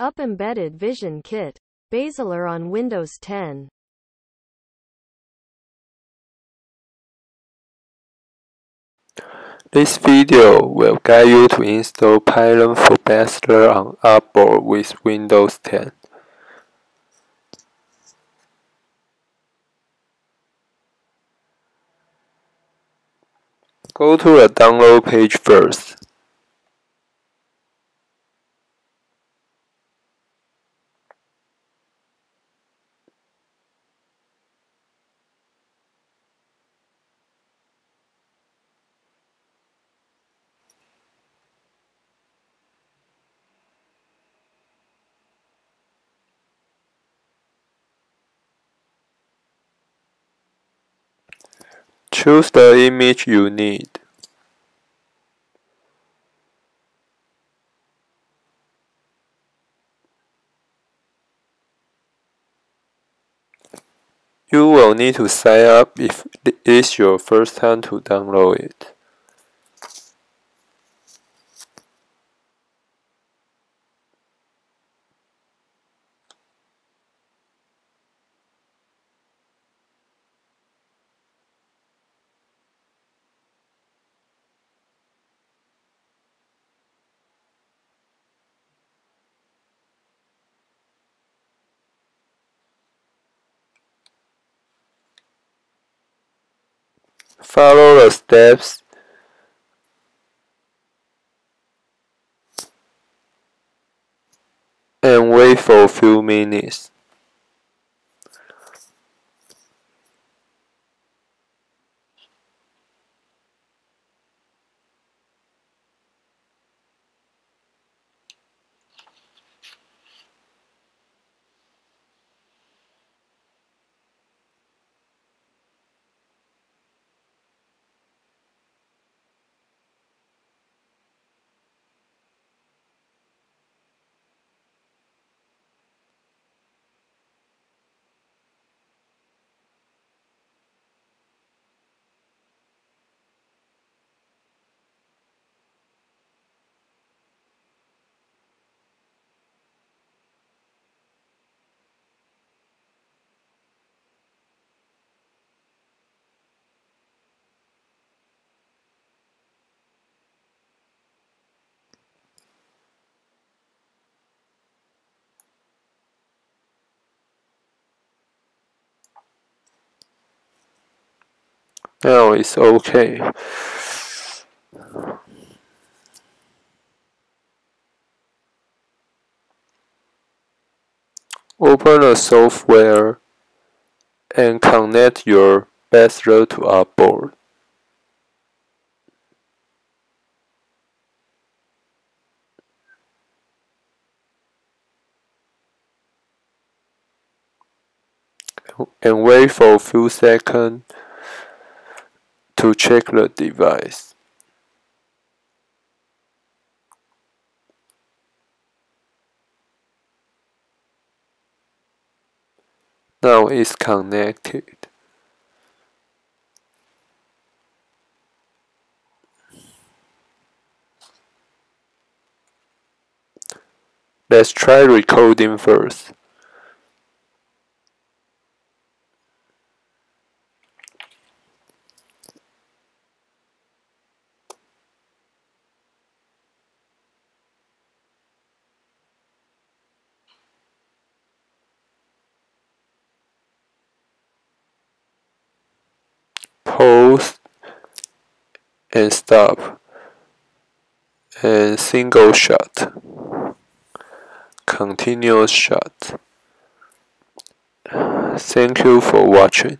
Up Embedded Vision Kit. Basler on Windows 10. This video will guide you to install Python for Basler on Artboard with Windows 10. Go to the download page first. Choose the image you need. You will need to sign up if it is your first time to download it. Follow the steps and wait for a few minutes. Now it's okay. Open the software and connect your Basler to Artboard. And wait for a few seconds to check the device. Now it's connected. Let's try recording first. Pause and stop, and single shot, continuous shot. Thank you for watching.